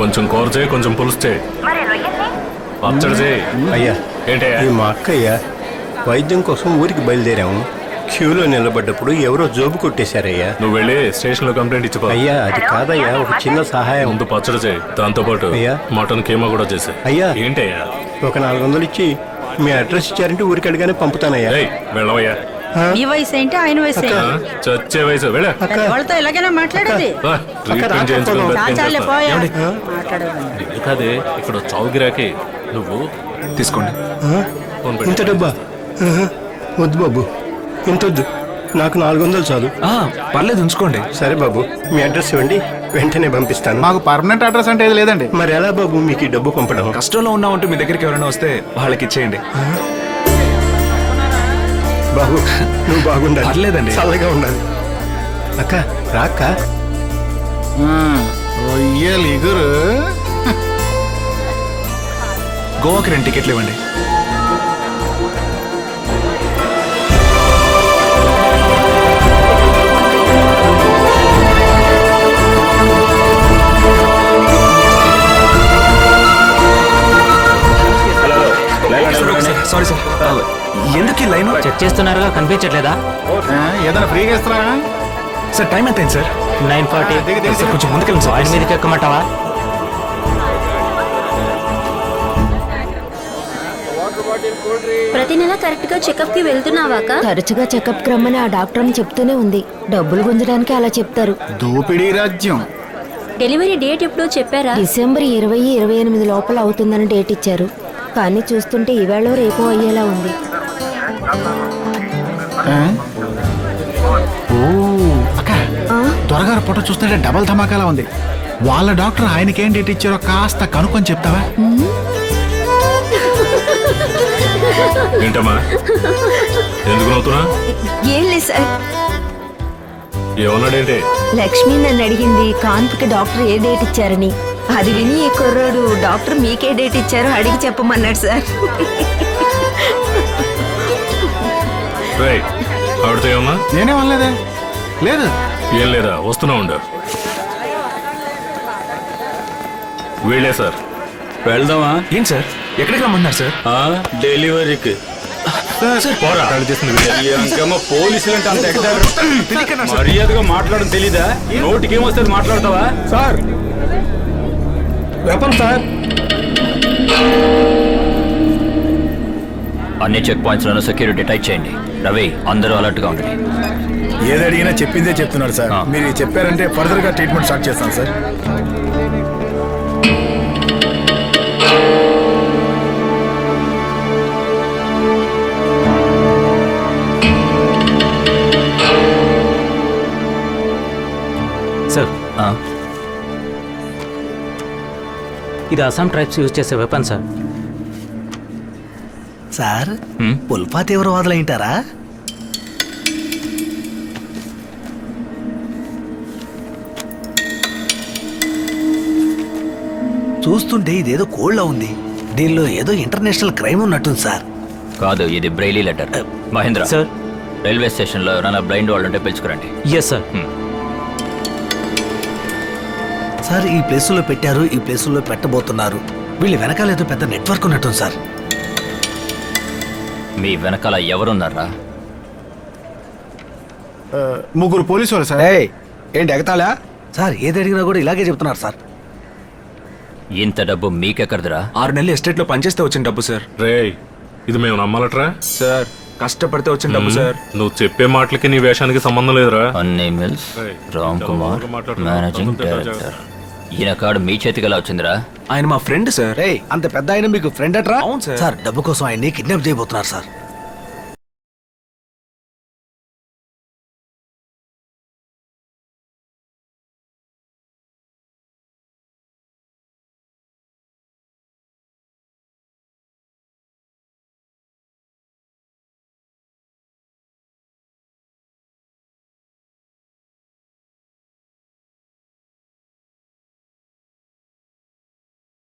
కొంచెం కూర చేయి, కొంచెం పులుసు చేయి, పచ్చడి చేయి. అయ్యా ఏంటయ్యా? ఈ మా అక్కయ్య వైద్యం కోసం ఊరికి బయలుదేరాము. క్యూలో నిలబడ్డప్పుడు ఎవరో జోబు కొట్టేశారయ్యా. నువ్వు వెళ్ళి స్టేషన్లో కంప్లైంట్ ఇచ్చిపో. అయ్యా అది కాదయ్యా, ఒక చిన్న సహాయం. ముందు పచ్చడి చేయి, దాంతో పాటు అయ్యా. మటన్ కీమా కూడా చేసే. అయ్యా. ఏంటయ్యా? ఒక 400 ఇచ్చి మీ అడ్రస్ ఇచ్చారంటే ఊరికి అడిగానే పంపుతానయ్యా. ఏయ్, వెళ్ళవయ్యా. ఈ వయసు ఏంటి, ఆయన వయసు ఏంటి? చచ్చే వయసు వెళ్ళ. వాళ్ళతో ఇలాగైనా మాట్లాడేది. ట్రీట్మెంట్ చేయించుకుని చాలే పోయా. కాదే, ఇక్కడ చావు గిరాకి. నువ్వు తీసుకోండి. ఫోన్ పెట్టు. ఇంత డబ్బా? వద్దు బాబు, ఇంతొద్దు, నాకు 400 చాలు. పర్లేదు, ఉంచుకోండి. సరే బాబు, మీ అడ్రస్ ఇవ్వండి, వెంటనే పంపిస్తాను. మాకు పర్మనెంట్ అడ్రస్ అంటే ఏది లేదండి. మరి ఎలా బాబు మీకు ఈ డబ్బు పంపడం? కష్టంలో ఉన్నామంటూ మీ దగ్గరికి ఎవరైనా వస్తే వాళ్ళకి ఇచ్చేయండి. బాబు నువ్వు బాగుండాలి. పర్లేదండి. చల్లగా ఉండాలి. అక్క రాక్క. రొయ్యలు ఎగురు. గోవాకి 2 టికెట్లు ఇవ్వండి. సారీ సార్, ఎందుకు ఈ లైన్? చెక్ చేస్తున్నారుగా, కనిపించట్లేదా? ఏదైనా ఫ్రీగా ఇస్తారా సార్? టైం ఎంత అయింది సార్? 9:40. సార్ కొంచెం ముందుకెళ్ళండి సార్. ఆయన మీదకి ఎక్కమంటావా? ప్రతి నెల కరెక్ట్ గా చెకప్ కి వెళ్తున్నావాక? తరచుగా చెకప్ కి రమ్మని ఆ డాక్టర్ చెప్తూనే ఉంది. డబ్బులు గుంజడానికి అలా చెప్తారు. దోపిడీ రాజ్యం. డెలివరీ డేట్ ఎప్పుడో చెప్పారా? డిసెంబర్ 20-28 లోపల అవుతుందని డేట్ ఇచ్చారు. కానీ చూస్తుంటే ఈవేళ రేపు అయ్యేలా ఉంది. అక్క, త్వరగారు ఫోటో చూస్తుంటే డబల్ ధమాకాలా ఉంది. వాళ్ళ డాక్టర్ ఆయనకేం డేట్ ఇచ్చారో కాస్త కనుక్కొని చెప్తావా? ఏంటమ్మా, ఎందుకు నవ్వుతున్నా? ఏం లేదు సార్, ఏమన్నాడేంటి? లక్ష్మి నన్ను అడిగింది కాన్పుకి డాక్టర్ ఏ డేట్ ఇచ్చారని. అది విని ఈ కుర్రాడు డాక్టర్ మీకే డేట్ ఇచ్చారో అడిగి చెప్పమన్నాడు సార్. ఆవిడతో ఏమన్నా? నేనే అనలేదే. లేదు. ఏం లేదా, వస్తున్నా ఉండు. వీళ్ళే సార్. వెళ్దామా? ఏంటి సార్, ఎక్కడికి రమ్మన్నారు సార్? డెలివరీకి. పోరా, చేస్తుంది వీళ్ళే. పోలీసులు అంటే అంత ఎక్కడ మర్యాదగా మాట్లాడడం తెలీదా? నోటికి ఏమొస్తుంది మాట్లాడతావా? Sir weapon sir. అన్ని చెక్ పాయింట్స్ లోనూ సెక్యూరిటీ టైట్ చేయండి. రవి, అందరూ అలర్ట్ గా ఉండండి. ఏది అడిగినా చెప్పిందే చెప్తున్నారు సార్. మీరు చెప్పారంటే ఫర్దర్ గా ట్రీట్మెంట్ స్టార్ట్ చేస్తాను సార్. సార్, ఇది అస్సాం ట్రైబ్స్ యూజ్ చేసే వెపన్ సార్. సార్, ఉల్ఫా తీవ్రవాదులైంటారా? చూస్తుంటే ఇదేదో కోళ్ళ ఉంది. దీనిలో ఏదో ఇంటర్నేషనల్ క్రైమ్ ఉన్నట్టుంది సార్. కాదు, ఇది Braille letter. Mahendra sir, railway station లో ఎవరైనా బ్లైండ్ వాళ్ళు ఉంటే పిలుచుకురండి. Yes sir. సార్, ఈ ప్లేసులో పెట్టారు, ఈ ప్లేసులో పెట్టబోతున్నారు. వీళ్ళు వెనకాల ఏదో పెద్ద నెట్వర్క్ ఉన్నట్టుంది సార్. మీ వెనకాల ఎవరున్నారా? ముగ్గురు పోలీసు వాళ్ళు సార్. ఏంటి ఎగతాళా? సార్, ఏది అడిగినా కూడా ఇలాగే చెప్తున్నారు సార్. ఇంత డబ్బు మీకెక్కడదురా? 6 నెలలు ఎస్టేట్ లో పనిచేస్తే వచ్చిన డబ్బు సార్. రేయ్, ఇది మేము నమ్మాలట్రా? సార్, కష్టపడితే వచ్చిన డబ్బు సార్. నువ్వు చెప్పే మాటలకి నీ వేషానికి సంబంధం లేదురా. అన్నీ mills, Ram Kumar, managing director. ఈయన కార్డు మీ చేతికి ఎలా వచ్చిందిరా? ఆయన మా ఫ్రెండ్ సార్. అంత పెద్ద ఆయన మీకు ఫ్రెండ్ అట్రా? అవును సార్. సార్, డబ్బు కోసం ఆయన్ని కిడ్నాప్ చేయబోతున్నారు సార్.